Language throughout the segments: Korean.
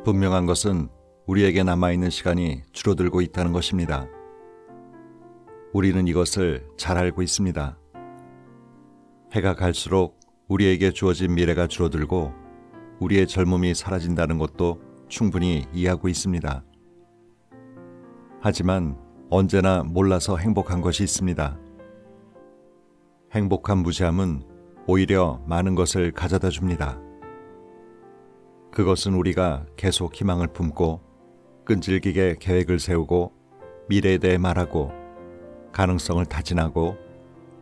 분명한 것은 우리에게 남아있는 시간이 줄어들고 있다는 것입니다. 우리는 이것을 잘 알고 있습니다. 해가 갈수록 우리에게 주어진 미래가 줄어들고 우리의 젊음이 사라진다는 것도 충분히 이해하고 있습니다. 하지만 언제나 몰라서 행복한 것이 있습니다. 행복한 무지함은 오히려 많은 것을 가져다 줍니다. 그것은 우리가 계속 희망을 품고 끈질기게 계획을 세우고 미래에 대해 말하고 가능성을 타진하고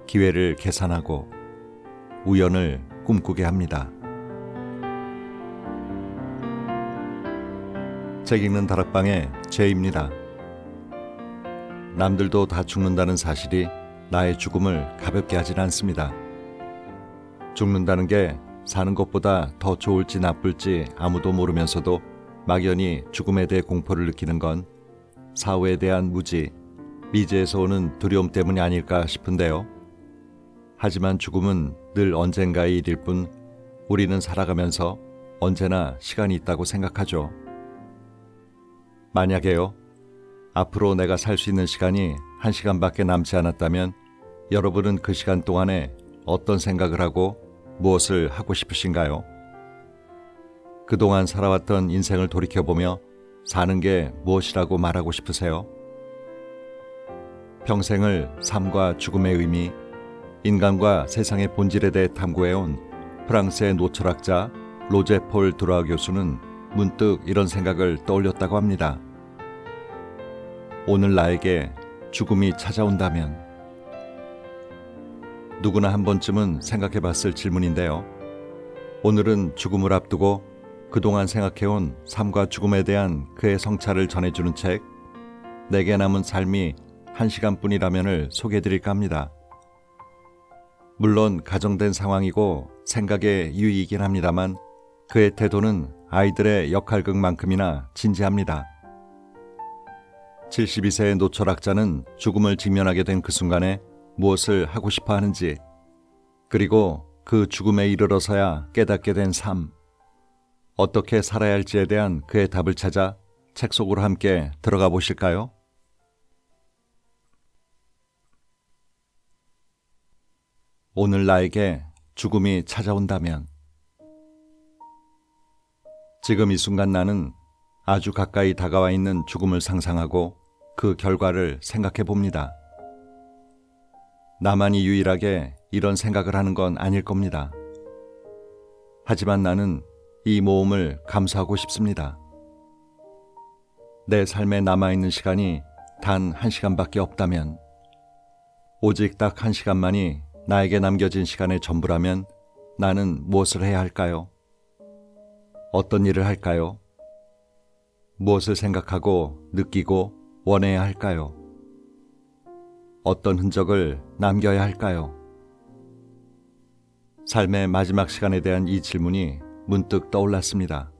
기회를 계산하고 우연을 꿈꾸게 합니다. 책 읽는 다락방의 제이입니다. 남들도 다 죽는다는 사실이 나의 죽음을 가볍게 하진 않습니다. 죽는다는 게 사는 것보다 더 좋을지 나쁠지 아무도 모르면서도 막연히 죽음에 대해 공포를 느끼는 건 사후에 대한 무지, 미지에서 오는 두려움 때문이 아닐까 싶은데요. 하지만 죽음은 늘 언젠가의 일일 뿐 우리는 살아가면서 언제나 시간이 있다고 생각하죠. 만약에요, 앞으로 내가 살 수 있는 시간이 1시간밖에 남지 않았다면 여러분은 그 시간 동안에 어떤 생각을 하고 무엇을 하고 싶으신가요? 그동안 살아왔던 인생을 돌이켜보며 사는 게 무엇이라고 말하고 싶으세요? 평생을 삶과 죽음의 의미, 인간과 세상의 본질에 대해 탐구해온 프랑스의 노철학자 로제 폴 드루아 교수는 문득 이런 생각을 떠올렸다고 합니다. 오늘 나에게 죽음이 찾아온다면? 누구나 한 번쯤은 생각해 봤을 질문인데요. 오늘은 죽음을 앞두고 그동안 생각해온 삶과 죽음에 대한 그의 성찰을 전해주는 책 내게 남은 삶이 1시간뿐이라면을 소개해드릴까 합니다. 물론 가정된 상황이고 생각의 이유이긴 합니다만 그의 태도는 아이들의 역할극만큼이나 진지합니다. 72세의 노철학자는 죽음을 직면하게 된 그 순간에 무엇을 하고 싶어 하는지, 그리고 그 죽음에 이르러서야 깨닫게 된 삶, 어떻게 살아야 할지에 대한 그의 답을 찾아 책 속으로 함께 들어가 보실까요? 오늘 나에게 죽음이 찾아온다면? 지금 이 순간 나는 아주 가까이 다가와 있는 죽음을 상상하고 그 결과를 생각해 봅니다. 나만이 유일하게 이런 생각을 하는 건 아닐 겁니다. 하지만 나는 이 모험을 감수하고 싶습니다. 내 삶에 남아있는 시간이 단 1시간밖에 없다면, 오직 딱 1시간만이 나에게 남겨진 시간의 전부라면 나는 무엇을 해야 할까요? 어떤 일을 할까요? 무엇을 생각하고 느끼고 원해야 할까요? 어떤 흔적을 남겨야 할까요? 삶의 마지막 시간에 대한 이 질문이 문득 떠올랐습니다.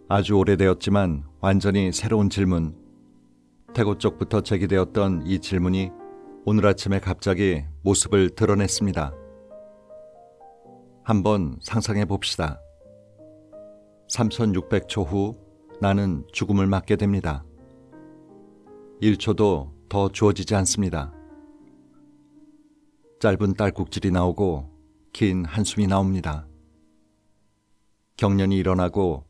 아주 오래되었지만 완전히 새로운 질문, 태고 쪽부터 제기되었던 이 질문이 오늘 아침에 갑자기 모습을 드러냈습니다. 한번 상상해 봅시다. 3600초 후 나는 죽음을 맞게 됩니다. 1초도 더 주어지지 않습니다. 짧은 딸꾹질이 나오고 긴 한숨이 나옵니다. 경련이 일어나고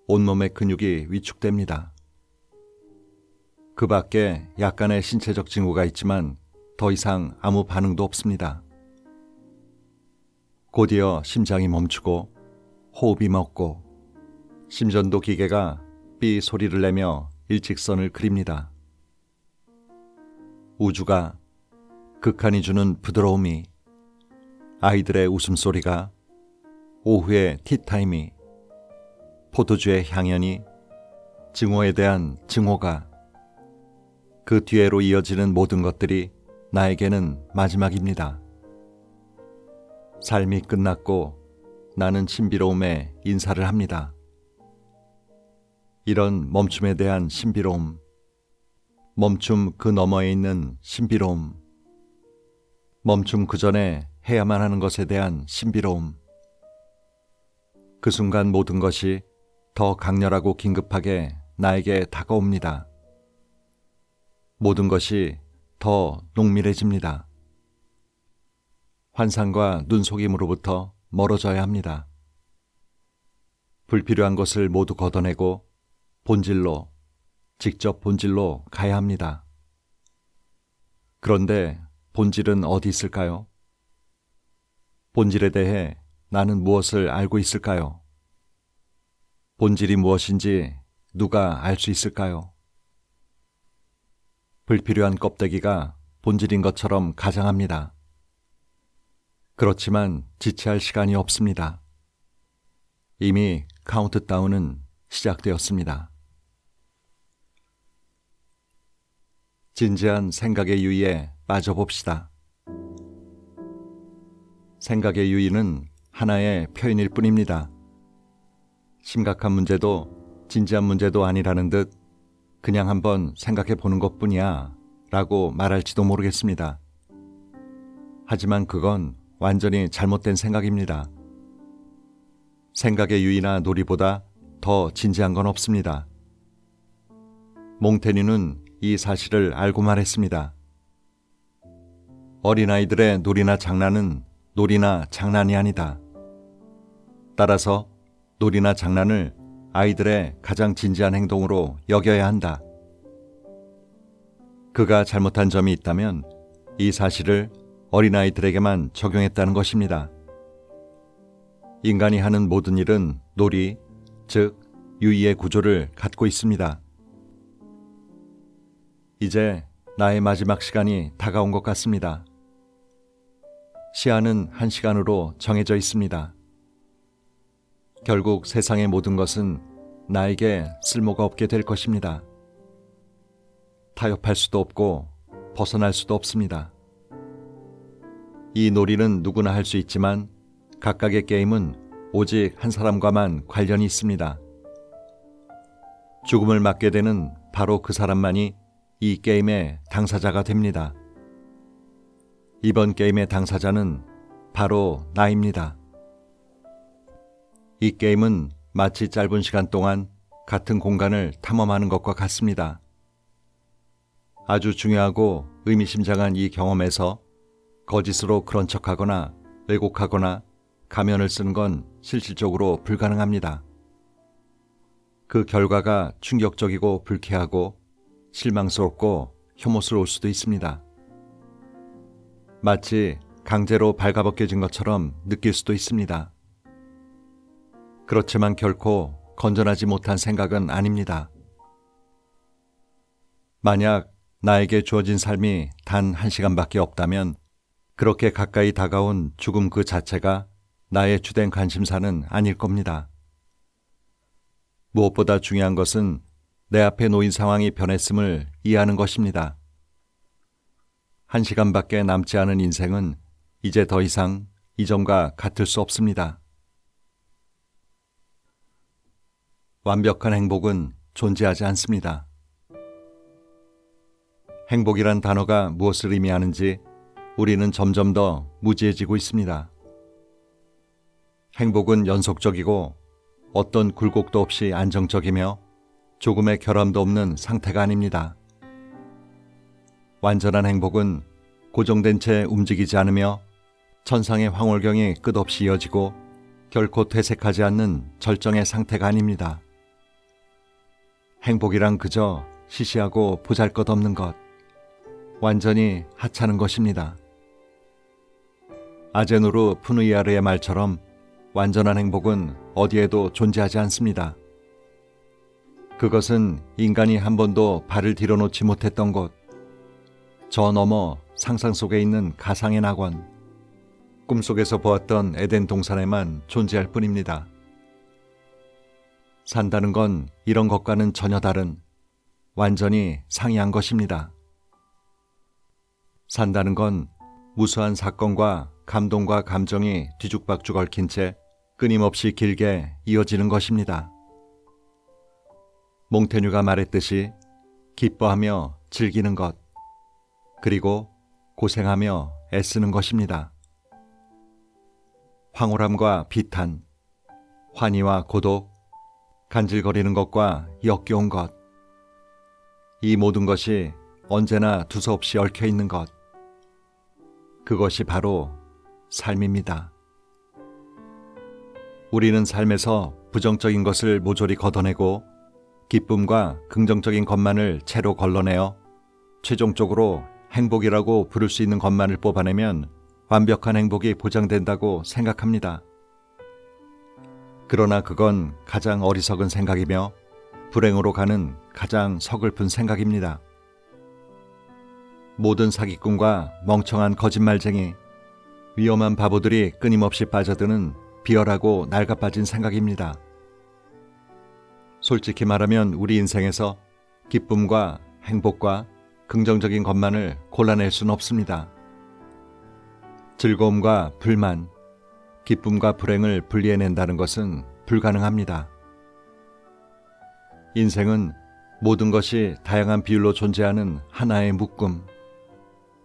온몸의 근육이 위축됩니다. 그 밖에 약간의 신체적 징후가 있지만 더 이상 아무 반응도 없습니다. 곧이어 심장이 멈추고 호흡이 멎고 심전도 기계가 삐 소리를 내며 일직선을 그립니다. 우주가, 극한이 주는 부드러움이, 아이들의 웃음소리가, 오후의 티타임이, 포도주의 향연이, 증오에 대한 증오가, 그 뒤에로 이어지는 모든 것들이 나에게는 마지막입니다. 삶이 끝났고 나는 신비로움에 인사를 합니다. 이런 멈춤에 대한 신비로움, 멈춤 그 너머에 있는 신비로움, 멈춤 그 전에 해야만 하는 것에 대한 신비로움, 그 순간 모든 것이 더 강렬하고 긴급하게 나에게 다가옵니다. 모든 것이 더 농밀해집니다. 환상과 눈속임으로부터 멀어져야 합니다. 불필요한 것을 모두 걷어내고 직접 본질로 가야 합니다. 그런데 본질은 어디 있을까요? 본질에 대해 나는 무엇을 알고 있을까요? 본질이 무엇인지 누가 알 수 있을까요? 불필요한 껍데기가 본질인 것처럼 가장합니다. 그렇지만 지체할 시간이 없습니다. 이미 카운트다운은 시작되었습니다. 진지한 생각의 유의에 빠져봅시다. 생각의 유의는 하나의 표현일 뿐입니다. 심각한 문제도 진지한 문제도 아니라는 듯 그냥 한번 생각해 보는 것뿐이야 라고 말할지도 모르겠습니다. 하지만 그건 완전히 잘못된 생각입니다. 생각의 유의나 놀이보다 더 진지한 건 없습니다. 몽테뉴는 이 사실을 알고 말했습니다. 어린아이들의 놀이나 장난은 놀이나 장난이 아니다. 따라서 놀이나 장난을 아이들의 가장 진지한 행동으로 여겨야 한다. 그가 잘못한 점이 있다면 이 사실을 어린아이들에게만 적용했다는 것입니다. 인간이 하는 모든 일은 놀이, 즉 유의의 구조를 갖고 있습니다. 이제 나의 마지막 시간이 다가온 것 같습니다. 시한은 1시간으로 정해져 있습니다. 결국 세상의 모든 것은 나에게 쓸모가 없게 될 것입니다. 타협할 수도 없고 벗어날 수도 없습니다. 이 놀이는 누구나 할 수 있지만 각각의 게임은 오직 한 사람과만 관련이 있습니다. 죽음을 맞게 되는 바로 그 사람만이 이 게임의 당사자가 됩니다. 이번 게임의 당사자는 바로 나입니다. 이 게임은 마치 짧은 시간 동안 같은 공간을 탐험하는 것과 같습니다. 아주 중요하고 의미심장한 이 경험에서 거짓으로 그런 척하거나 왜곡하거나 가면을 쓰는 건 실질적으로 불가능합니다. 그 결과가 충격적이고 불쾌하고 실망스럽고 혐오스러울 수도 있습니다. 마치 강제로 발가벗겨진 것처럼 느낄 수도 있습니다. 그렇지만 결코 건전하지 못한 생각은 아닙니다. 만약 나에게 주어진 삶이 단 1시간밖에 없다면 그렇게 가까이 다가온 죽음 그 자체가 나의 주된 관심사는 아닐 겁니다. 무엇보다 중요한 것은 내 앞에 놓인 상황이 변했음을 이해하는 것입니다. 1시간밖에 남지 않은 인생은 이제 더 이상 이전과 같을 수 없습니다. 완벽한 행복은 존재하지 않습니다. 행복이란 단어가 무엇을 의미하는지 우리는 점점 더 무지해지고 있습니다. 행복은 연속적이고 어떤 굴곡도 없이 안정적이며 조금의 결함도 없는 상태가 아닙니다. 완전한 행복은 고정된 채 움직이지 않으며 천상의 황홀경이 끝없이 이어지고 결코 퇴색하지 않는 절정의 상태가 아닙니다. 행복이란 그저 시시하고 보잘것없는 것, 완전히 하찮은 것입니다. 아제누르 푸누이아르의 말처럼 완전한 행복은 어디에도 존재하지 않습니다. 그것은 인간이 한 번도 발을 들여놓지 못했던 곳, 저 너머 상상 속에 있는 가상의 낙원, 꿈속에서 보았던 에덴 동산에만 존재할 뿐입니다. 산다는 건 이런 것과는 전혀 다른 완전히 상이한 것입니다. 산다는 건 무수한 사건과 감동과 감정이 뒤죽박죽 얽힌 채 끊임없이 길게 이어지는 것입니다. 몽테뉴가 말했듯이 기뻐하며 즐기는 것, 그리고 고생하며 애쓰는 것입니다. 황홀함과 비탄, 환희와 고독, 간질거리는 것과 역겨운 것, 이 모든 것이 언제나 두서없이 얽혀 있는 것, 그것이 바로 삶입니다. 우리는 삶에서 부정적인 것을 모조리 걷어내고 기쁨과 긍정적인 것만을 채로 걸러내어 최종적으로 행복이라고 부를 수 있는 것만을 뽑아내면 완벽한 행복이 보장된다고 생각합니다. 그러나 그건 가장 어리석은 생각이며 불행으로 가는 가장 서글픈 생각입니다. 모든 사기꾼과 멍청한 거짓말쟁이, 위험한 바보들이 끊임없이 빠져드는 비열하고 낡아빠진 생각입니다. 솔직히 말하면 우리 인생에서 기쁨과 행복과 긍정적인 것만을 골라낼 수는 없습니다. 즐거움과 불만, 기쁨과 불행을 분리해낸다는 것은 불가능합니다. 인생은 모든 것이 다양한 비율로 존재하는 하나의 묶음,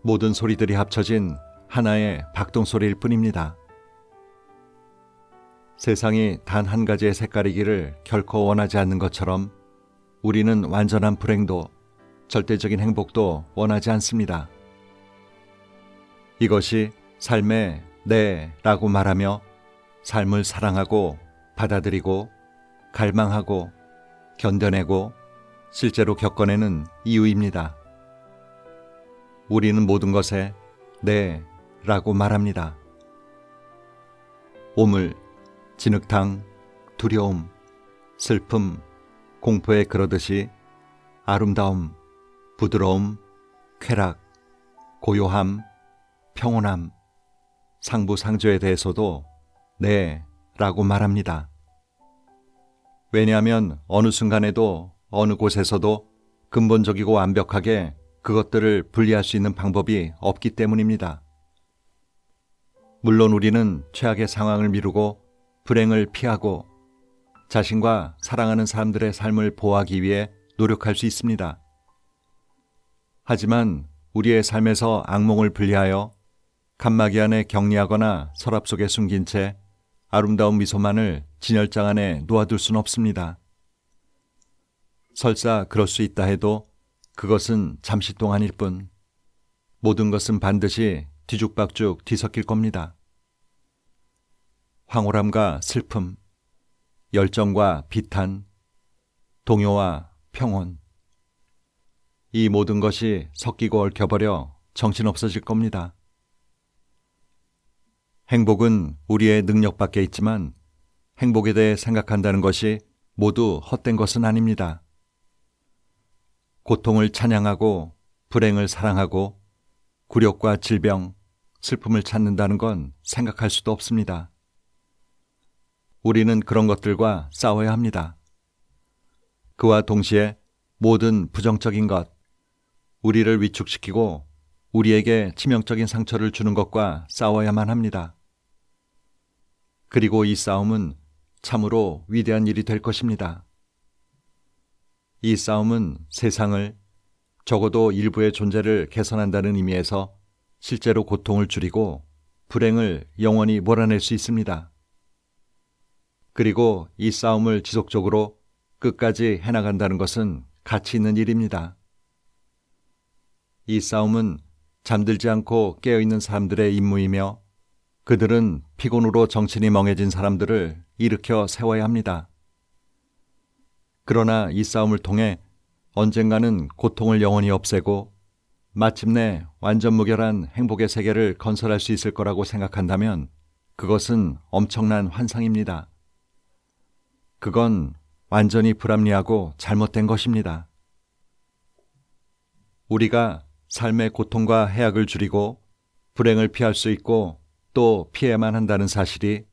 모든 소리들이 합쳐진 하나의 박동소리일 뿐입니다. 세상이 단 한 가지의 색깔이기를 결코 원하지 않는 것처럼 우리는 완전한 불행도 절대적인 행복도 원하지 않습니다. 이것이 삶의 내라고 말하며 삶을 사랑하고 받아들이고 갈망하고 견뎌내고 실제로 겪어내는 이유입니다. 우리는 모든 것에 내라고 말합니다. 오물, 진흙탕, 두려움, 슬픔, 공포에 그러듯이 아름다움, 부드러움, 쾌락, 고요함, 평온함, 상부상조에 대해서도 네라고 말합니다. 왜냐하면 어느 순간에도 어느 곳에서도 근본적이고 완벽하게 그것들을 분리할 수 있는 방법이 없기 때문입니다. 물론 우리는 최악의 상황을 미루고 불행을 피하고 자신과 사랑하는 사람들의 삶을 보호하기 위해 노력할 수 있습니다. 하지만 우리의 삶에서 악몽을 분리하여 칸막이 안에 격리하거나 서랍 속에 숨긴 채 아름다운 미소만을 진열장 안에 놓아둘 수는 없습니다. 설사 그럴 수 있다 해도 그것은 잠시 동안일 뿐 모든 것은 반드시 뒤죽박죽 뒤섞일 겁니다. 황홀함과 슬픔, 열정과 비탄, 동요와 평온, 이 모든 것이 섞이고 얽혀버려 정신없어질 겁니다. 행복은 우리의 능력 밖에 있지만 행복에 대해 생각한다는 것이 모두 헛된 것은 아닙니다. 고통을 찬양하고 불행을 사랑하고 굴욕과 질병, 슬픔을 찾는다는 건 생각할 수도 없습니다. 우리는 그런 것들과 싸워야 합니다. 그와 동시에 모든 부정적인 것, 우리를 위축시키고 우리에게 치명적인 상처를 주는 것과 싸워야만 합니다. 그리고 이 싸움은 참으로 위대한 일이 될 것입니다. 이 싸움은 세상을, 적어도 일부의 존재를 개선한다는 의미에서 실제로 고통을 줄이고 불행을 영원히 몰아낼 수 있습니다. 그리고 이 싸움을 지속적으로 끝까지 해나간다는 것은 가치 있는 일입니다. 이 싸움은 잠들지 않고 깨어있는 사람들의 임무이며 그들은 피곤으로 정신이 멍해진 사람들을 일으켜 세워야 합니다. 그러나 이 싸움을 통해 언젠가는 고통을 영원히 없애고 마침내 완전 무결한 행복의 세계를 건설할 수 있을 거라고 생각한다면 그것은 엄청난 환상입니다. 그건 완전히 불합리하고 잘못된 것입니다. 우리가 삶의 고통과 해악을 줄이고 불행을 피할 수 있고 또 피해야만 한다는 사실이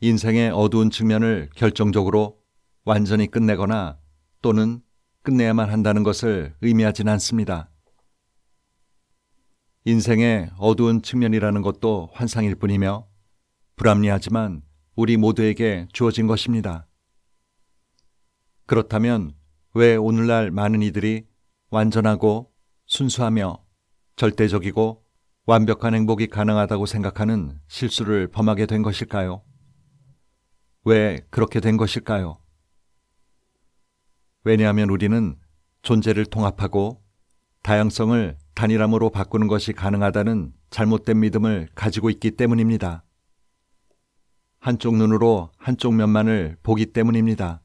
인생의 어두운 측면을 결정적으로 완전히 끝내거나 또는 끝내야만 한다는 것을 의미하진 않습니다. 인생의 어두운 측면이라는 것도 환상일 뿐이며 불합리하지만 우리 모두에게 주어진 것입니다. 그렇다면 왜 오늘날 많은 이들이 완전하고 순수하며 절대적이고 완벽한 행복이 가능하다고 생각하는 실수를 범하게 된 것일까요? 왜 그렇게 된 것일까요? 왜냐하면 우리는 존재를 통합하고 다양성을 단일함으로 바꾸는 것이 가능하다는 잘못된 믿음을 가지고 있기 때문입니다. 한쪽 눈으로 한쪽 면만을 보기 때문입니다.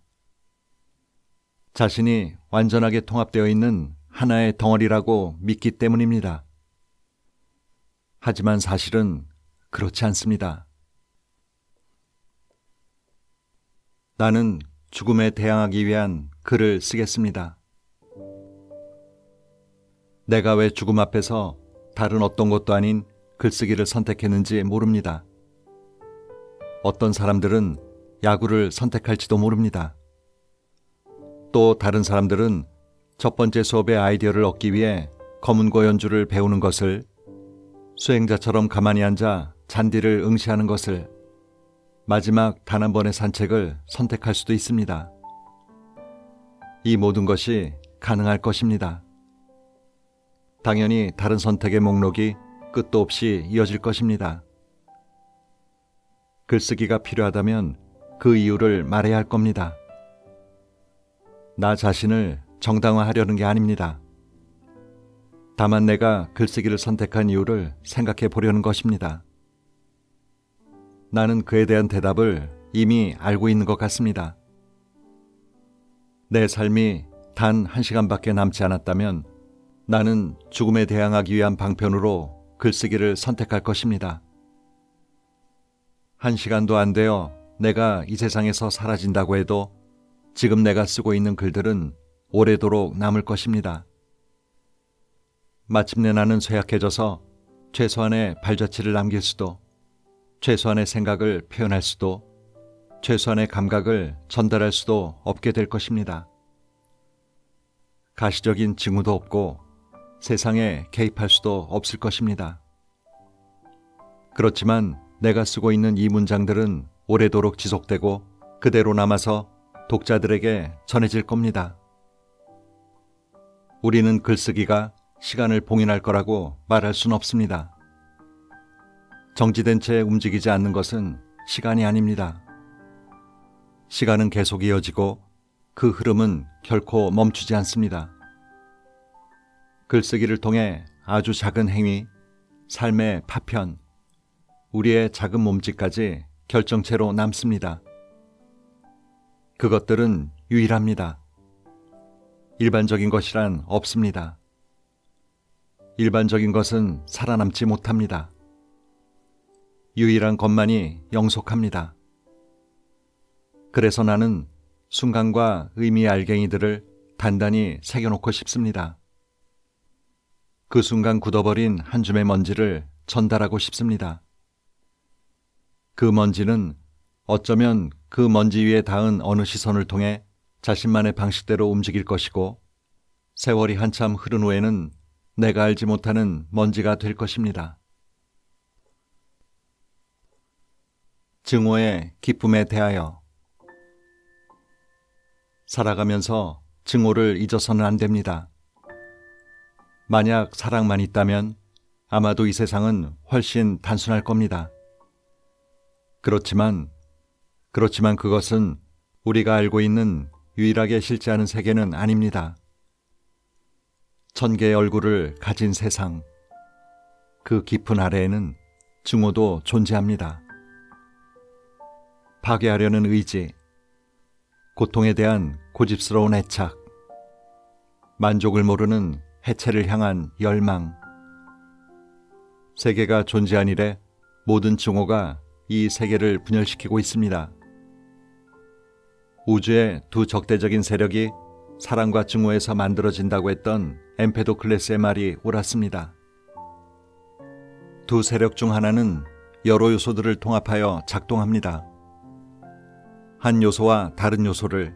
자신이 완전하게 통합되어 있는 하나의 덩어리라고 믿기 때문입니다. 하지만 사실은 그렇지 않습니다. 나는 죽음에 대항하기 위한 글을 쓰겠습니다. 내가 왜 죽음 앞에서 다른 어떤 것도 아닌 글쓰기를 선택했는지 모릅니다. 어떤 사람들은 야구를 선택할지도 모릅니다. 또 다른 사람들은 첫 번째 수업의 아이디어를 얻기 위해 검은고 연주를 배우는 것을, 수행자처럼 가만히 앉아 잔디를 응시하는 것을, 마지막 단 한 번의 산책을 선택할 수도 있습니다. 이 모든 것이 가능할 것입니다. 당연히 다른 선택의 목록이 끝도 없이 이어질 것입니다. 글쓰기가 필요하다면 그 이유를 말해야 할 겁니다. 나 자신을 정당화하려는 게 아닙니다. 다만 내가 글쓰기를 선택한 이유를 생각해 보려는 것입니다. 나는 그에 대한 대답을 이미 알고 있는 것 같습니다. 내 삶이 단 1시간밖에 남지 않았다면 나는 죽음에 대항하기 위한 방편으로 글쓰기를 선택할 것입니다. 1시간도 안 되어 내가 이 세상에서 사라진다고 해도 지금 내가 쓰고 있는 글들은 오래도록 남을 것입니다. 마침내 나는 쇠약해져서 최소한의 발자취를 남길 수도, 최소한의 생각을 표현할 수도, 최소한의 감각을 전달할 수도 없게 될 것입니다. 가시적인 징후도 없고 세상에 개입할 수도 없을 것입니다. 그렇지만 내가 쓰고 있는 이 문장들은 오래도록 지속되고 그대로 남아서 독자들에게 전해질 겁니다. 우리는 글쓰기가 시간을 봉인할 거라고 말할 수는 없습니다. 정지된 채 움직이지 않는 것은 시간이 아닙니다. 시간은 계속 이어지고 그 흐름은 결코 멈추지 않습니다. 글쓰기를 통해 아주 작은 행위, 삶의 파편, 우리의 작은 몸짓까지 결정체로 남습니다. 그것들은 유일합니다. 일반적인 것이란 없습니다. 일반적인 것은 살아남지 못합니다. 유일한 것만이 영속합니다. 그래서 나는 순간과 의미의 알갱이들을 단단히 새겨놓고 싶습니다. 그 순간 굳어버린 한 줌의 먼지를 전달하고 싶습니다. 그 먼지는 어쩌면 그 먼지 위에 닿은 어느 시선을 통해 자신만의 방식대로 움직일 것이고, 세월이 한참 흐른 후에는 내가 알지 못하는 먼지가 될 것입니다. 증오의 기쁨에 대하여. 살아가면서 증오를 잊어서는 안 됩니다. 만약 사랑만 있다면 아마도 이 세상은 훨씬 단순할 겁니다. 그렇지만 그것은 우리가 알고 있는 유일하게 실제하는 세계는 아닙니다. 1000개의 얼굴을 가진 세상, 그 깊은 아래에는 증오도 존재합니다. 파괴하려는 의지, 고통에 대한 고집스러운 애착, 만족을 모르는 해체를 향한 열망. 세계가 존재한 이래 모든 증오가 이 세계를 분열시키고 있습니다. 우주의 두 적대적인 세력이 사랑과 증오에서 만들어진다고 했던 엠페도클레스의 말이 옳았습니다. 두 세력 중 하나는 여러 요소들을 통합하여 작동합니다. 한 요소와 다른 요소를,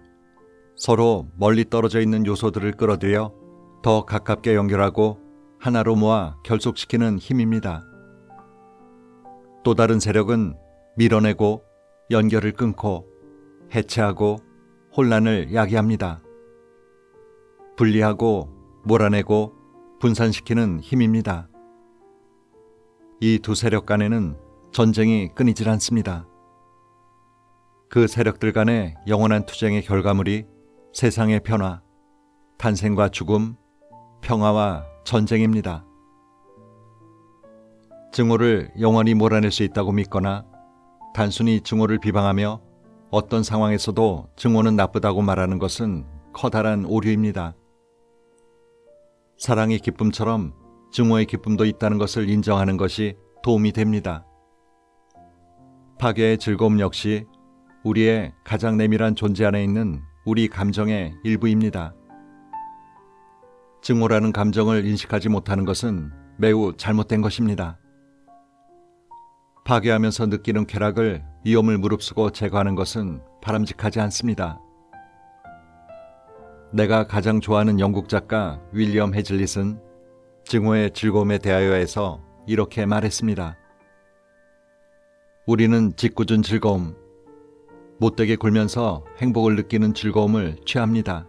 서로 멀리 떨어져 있는 요소들을 끌어들여 더 가깝게 연결하고 하나로 모아 결속시키는 힘입니다. 또 다른 세력은 밀어내고 연결을 끊고 해체하고 혼란을 야기합니다. 분리하고 몰아내고 분산시키는 힘입니다. 이 두 세력 간에는 전쟁이 끊이질 않습니다. 그 세력들 간의 영원한 투쟁의 결과물이 세상의 변화, 탄생과 죽음, 평화와 전쟁입니다. 증오를 영원히 몰아낼 수 있다고 믿거나 단순히 증오를 비방하며 어떤 상황에서도 증오는 나쁘다고 말하는 것은 커다란 오류입니다. 사랑의 기쁨처럼 증오의 기쁨도 있다는 것을 인정하는 것이 도움이 됩니다. 파괴의 즐거움 역시 우리의 가장 내밀한 존재 안에 있는 우리 감정의 일부입니다. 증오라는 감정을 인식하지 못하는 것은 매우 잘못된 것입니다. 파괴하면서 느끼는 쾌락을 위험을 무릅쓰고 제거하는 것은 바람직하지 않습니다. 내가 가장 좋아하는 영국 작가 윌리엄 해즐릿은 증오의 즐거움에 대하여에서 이렇게 말했습니다. 우리는 짓궂은 즐거움, 못되게 굴면서 행복을 느끼는 즐거움을 취합니다.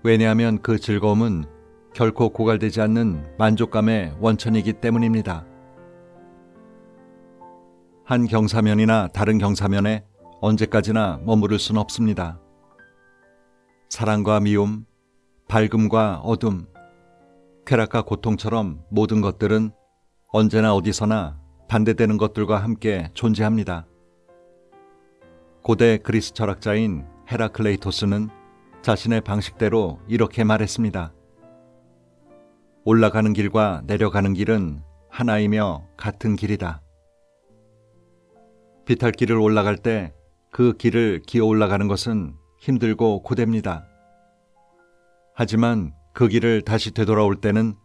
왜냐하면 그 즐거움은 결코 고갈되지 않는 만족감의 원천이기 때문입니다. 한 경사면이나 다른 경사면에 언제까지나 머무를 수는 없습니다. 사랑과 미움, 밝음과 어둠, 쾌락과 고통처럼 모든 것들은 언제나 어디서나 반대되는 것들과 함께 존재합니다. 고대 그리스 철학자인 헤라클레이토스는 자신의 방식대로 이렇게 말했습니다. 올라가는 길과 내려가는 길은 하나이며 같은 길이다. 비탈길을 올라갈 때 그 길을 기어 올라가는 것은 힘들고 고됩니다. 하지만 그 길을 다시 되돌아올 때는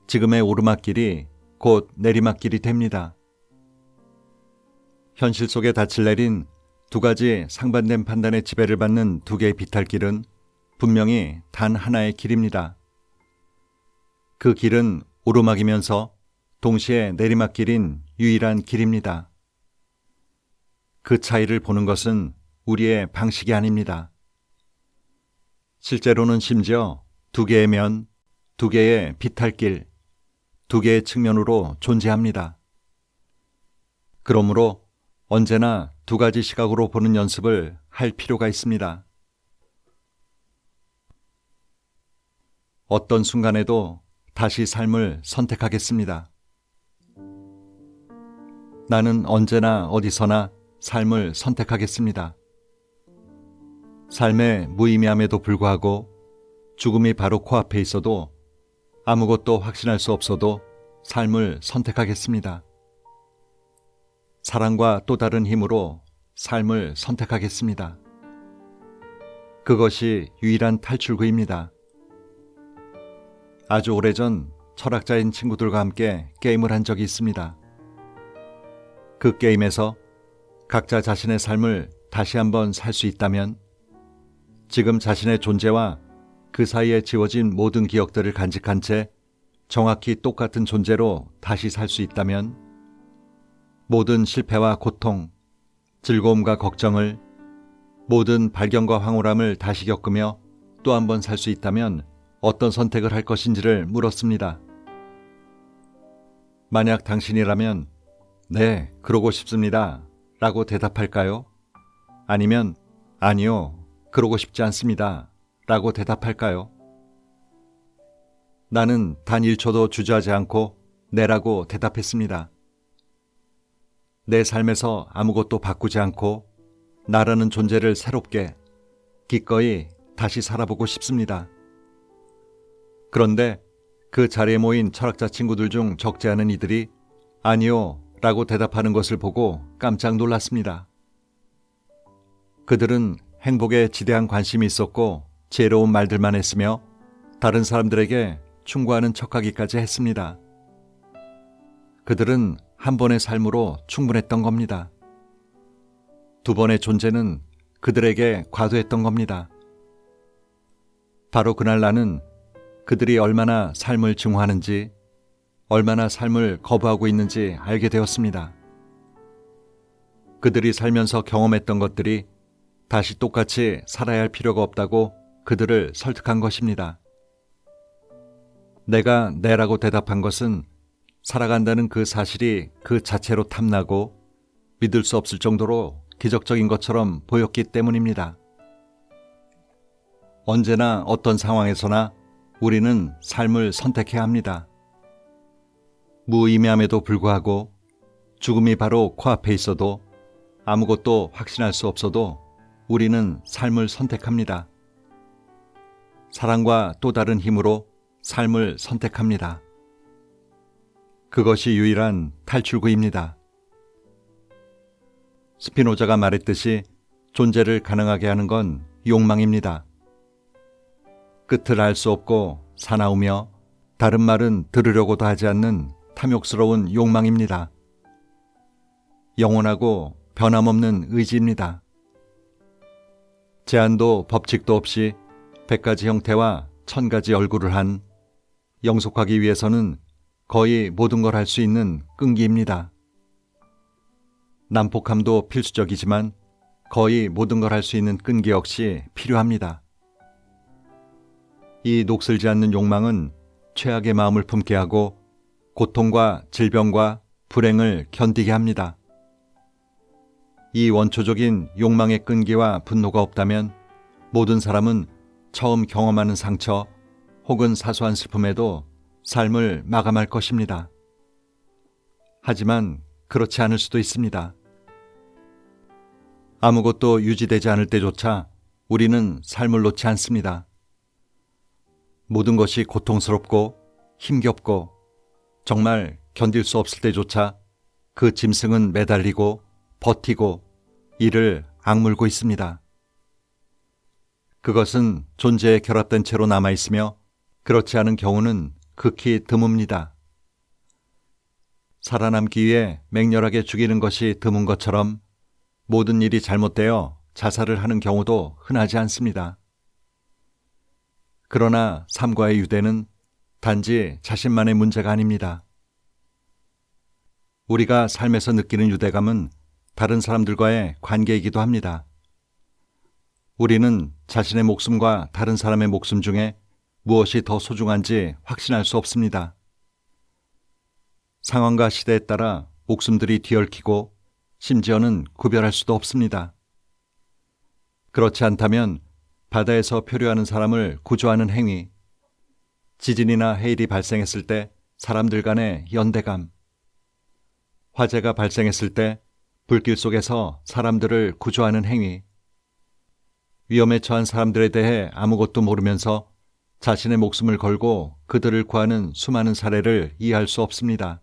지금의 오르막길이 곧 내리막길이 됩니다. 현실 속에 닻을 내린 두 가지 상반된 판단의 지배를 받는 두 개의 비탈길은 분명히 단 하나의 길입니다. 그 길은 오르막이면서 동시에 내리막길인 유일한 길입니다. 그 차이를 보는 것은 우리의 방식이 아닙니다. 실제로는 심지어 두 개의 면, 두 개의 비탈길, 두 개의 측면으로 존재합니다. 그러므로 언제나 두 가지 시각으로 보는 연습을 할 필요가 있습니다. 어떤 순간에도 다시 삶을 선택하겠습니다. 나는 언제나 어디서나 삶을 선택하겠습니다. 삶의 무의미함에도 불구하고 죽음이 바로 코앞에 있어도 아무것도 확신할 수 없어도 삶을 선택하겠습니다. 사랑과 또 다른 힘으로 삶을 선택하겠습니다. 그것이 유일한 탈출구입니다. 아주 오래전 철학자인 친구들과 함께 게임을 한 적이 있습니다. 그 게임에서 각자 자신의 삶을 다시 한번 살 수 있다면, 지금 자신의 존재와 그 사이에 지워진 모든 기억들을 간직한 채 정확히 똑같은 존재로 다시 살 수 있다면, 모든 실패와 고통, 즐거움과 걱정을, 모든 발견과 황홀함을 다시 겪으며 또 한 번 살 수 있다면 어떤 선택을 할 것인지를 물었습니다. 만약 당신이라면 네, 그러고 싶습니다 라고 대답할까요? 아니면 아니요, 그러고 싶지 않습니다 라고 대답할까요? 나는 단 1초도 주저하지 않고 네라고 대답했습니다. 내 삶에서 아무것도 바꾸지 않고 나라는 존재를 새롭게 기꺼이 다시 살아보고 싶습니다. 그런데 그 자리에 모인 철학자 친구들 중 적지 않은 이들이 아니요 라고 대답하는 것을 보고 깜짝 놀랐습니다. 그들은 행복에 지대한 관심이 있었고 지혜로운 말들만 했으며 다른 사람들에게 충고하는 척하기까지 했습니다. 그들은 한 번의 삶으로 충분했던 겁니다. 두 번의 존재는 그들에게 과도했던 겁니다. 바로 그날 나는 그들이 얼마나 삶을 증오하는지, 얼마나 삶을 거부하고 있는지 알게 되었습니다. 그들이 살면서 경험했던 것들이 다시 똑같이 살아야 할 필요가 없다고 그들을 설득한 것입니다. 내가 네라고 대답한 것은 살아간다는 그 사실이 그 자체로 탐나고 믿을 수 없을 정도로 기적적인 것처럼 보였기 때문입니다. 언제나 어떤 상황에서나 우리는 삶을 선택해야 합니다. 무의미함에도 불구하고 죽음이 바로 코앞에 있어도 아무것도 확신할 수 없어도 우리는 삶을 선택합니다. 사랑과 또 다른 힘으로 삶을 선택합니다. 그것이 유일한 탈출구입니다. 스피노자가 말했듯이 존재를 가능하게 하는 건 욕망입니다. 끝을 알 수 없고 사나우며 다른 말은 들으려고도 하지 않는 탐욕스러운 욕망입니다. 영원하고 변함없는 의지입니다. 제한도 법칙도 없이 100가지 형태와 1000가지 얼굴을 한 영속하기 위해서는 거의 모든 걸 할 수 있는 끈기입니다. 난폭함도 필수적이지만 거의 모든 걸 할 수 있는 끈기 역시 필요합니다. 이 녹슬지 않는 욕망은 최악의 마음을 품게 하고 고통과 질병과 불행을 견디게 합니다. 이 원초적인 욕망의 끈기와 분노가 없다면 모든 사람은 처음 경험하는 상처 혹은 사소한 슬픔에도 삶을 마감할 것입니다. 하지만 그렇지 않을 수도 있습니다. 아무것도 유지되지 않을 때조차 우리는 삶을 놓지 않습니다. 모든 것이 고통스럽고 힘겹고 정말 견딜 수 없을 때조차 그 짐승은 매달리고 버티고 이를 악물고 있습니다. 그것은 존재에 결합된 채로 남아있으며 그렇지 않은 경우는 극히 드뭅니다. 살아남기 위해 맹렬하게 죽이는 것이 드문 것처럼 모든 일이 잘못되어 자살을 하는 경우도 흔하지 않습니다. 그러나 삶과의 유대는 단지 자신만의 문제가 아닙니다. 우리가 삶에서 느끼는 유대감은 다른 사람들과의 관계이기도 합니다. 우리는 자신의 목숨과 다른 사람의 목숨 중에 무엇이 더 소중한지 확신할 수 없습니다. 상황과 시대에 따라 목숨들이 뒤얽히고 심지어는 구별할 수도 없습니다. 그렇지 않다면 바다에서 표류하는 사람을 구조하는 행위, 지진이나 해일이 발생했을 때 사람들 간의 연대감, 화재가 발생했을 때 불길 속에서 사람들을 구조하는 행위, 위험에 처한 사람들에 대해 아무것도 모르면서 자신의 목숨을 걸고 그들을 구하는 수많은 사례를 이해할 수 없습니다.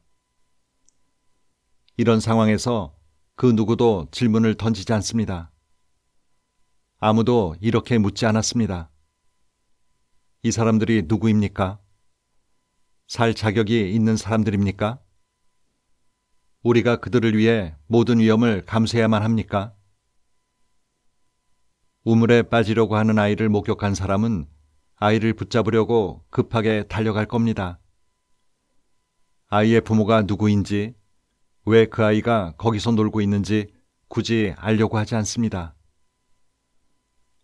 이런 상황에서 그 누구도 질문을 던지지 않습니다. 아무도 이렇게 묻지 않았습니다. 이 사람들이 누구입니까? 살 자격이 있는 사람들입니까? 우리가 그들을 위해 모든 위험을 감수해야만 합니까? 우물에 빠지려고 하는 아이를 목격한 사람은 아이를 붙잡으려고 급하게 달려갈 겁니다. 아이의 부모가 누구인지, 왜 그 아이가 거기서 놀고 있는지 굳이 알려고 하지 않습니다.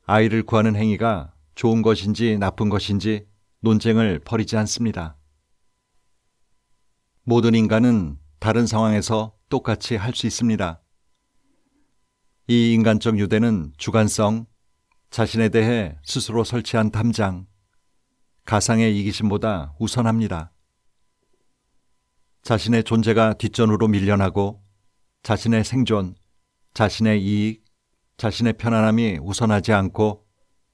아이를 구하는 행위가 좋은 것인지 나쁜 것인지 논쟁을 벌이지 않습니다. 모든 인간은 다른 상황에서 똑같이 할 수 있습니다. 이 인간적 유대는 주관성, 자신에 대해 스스로 설치한 담장, 가상의 이기심보다 우선합니다. 자신의 존재가 뒷전으로 밀려나고 자신의 생존, 자신의 이익, 자신의 편안함이 우선하지 않고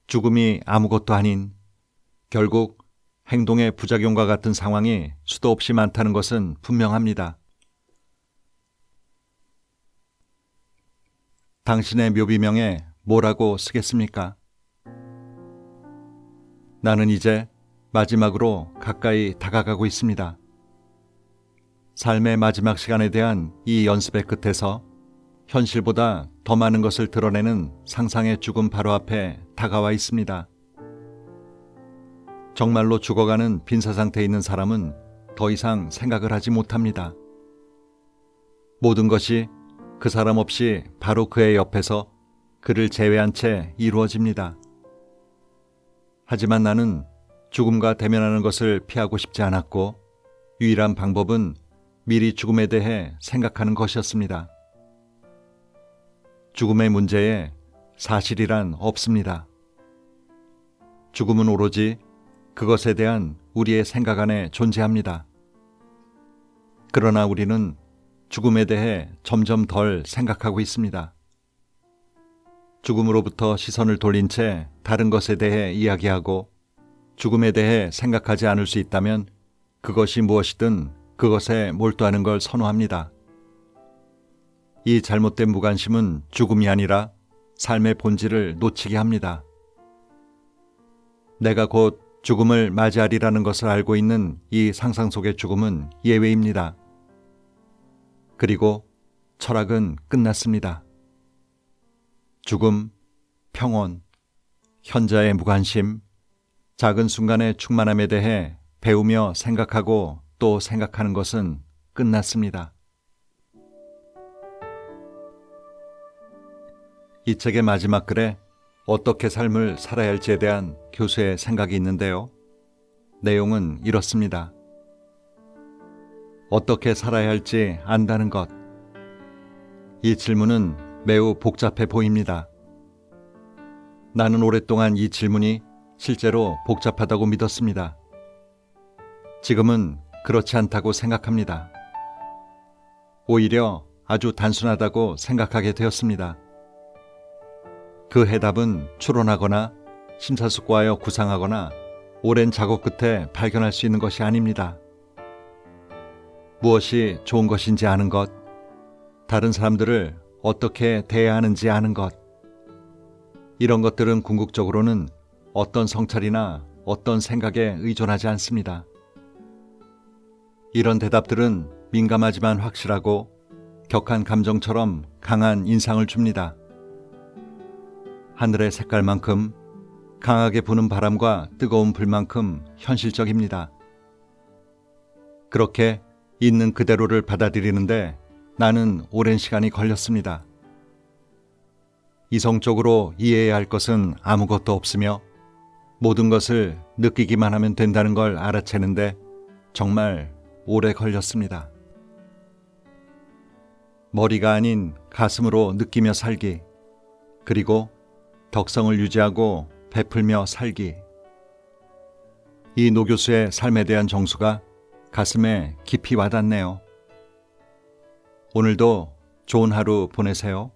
죽음이 아무것도 아닌 결국 행동의 부작용과 같은 상황이 수도 없이 많다는 것은 분명합니다. 당신의 묘비명에 뭐라고 쓰겠습니까? 나는 이제 마지막으로 가까이 다가가고 있습니다. 삶의 마지막 시간에 대한 이 연습의 끝에서 현실보다 더 많은 것을 드러내는 상상의 죽음 바로 앞에 다가와 있습니다. 정말로 죽어가는 빈사 상태에 있는 사람은 더 이상 생각을 하지 못합니다. 모든 것이 그 사람 없이 바로 그의 옆에서 그를 제외한 채 이루어집니다. 하지만 나는 죽음과 대면하는 것을 피하고 싶지 않았고 유일한 방법은 미리 죽음에 대해 생각하는 것이었습니다. 죽음의 문제에 사실이란 없습니다. 죽음은 오로지 그것에 대한 우리의 생각 안에 존재합니다. 그러나 우리는 죽음에 대해 점점 덜 생각하고 있습니다. 죽음으로부터 시선을 돌린 채 다른 것에 대해 이야기하고 죽음에 대해 생각하지 않을 수 있다면 그것이 무엇이든 그것에 몰두하는 걸 선호합니다. 이 잘못된 무관심은 죽음이 아니라 삶의 본질을 놓치게 합니다. 내가 곧 죽음을 맞이하리라는 것을 알고 있는 이 상상 속의 죽음은 예외입니다. 그리고 철학은 끝났습니다. 죽음, 평온, 현자의 무관심, 작은 순간의 충만함에 대해 배우며 생각하고 또 생각하는 것은 끝났습니다. 이 책의 마지막 글에 어떻게 삶을 살아야 할지에 대한 교수의 생각이 있는데요. 내용은 이렇습니다. 어떻게 살아야 할지 안다는 것. 이 질문은 매우 복잡해 보입니다. 나는 오랫동안 이 질문이 실제로 복잡하다고 믿었습니다. 지금은 그렇지 않다고 생각합니다. 오히려 아주 단순하다고 생각하게 되었습니다. 그 해답은 추론하거나 심사숙고하여 구상하거나 오랜 작업 끝에 발견할 수 있는 것이 아닙니다. 무엇이 좋은 것인지 아는 것, 다른 사람들을 어떻게 대해야 하는지 아는 것, 이런 것들은 궁극적으로는 어떤 성찰이나 어떤 생각에 의존하지 않습니다. 이런 대답들은 민감하지만 확실하고 격한 감정처럼 강한 인상을 줍니다. 하늘의 색깔만큼 강하게 부는 바람과 뜨거운 불만큼 현실적입니다. 그렇게 있는 그대로를 받아들이는데 나는 오랜 시간이 걸렸습니다. 이성적으로 이해해야 할 것은 아무것도 없으며 모든 것을 느끼기만 하면 된다는 걸 알아채는데 정말 오래 걸렸습니다. 머리가 아닌 가슴으로 느끼며 살기, 그리고 덕성을 유지하고 베풀며 살기. 이 노 교수의 삶에 대한 정수가 가슴에 깊이 와닿네요. 오늘도 좋은 하루 보내세요.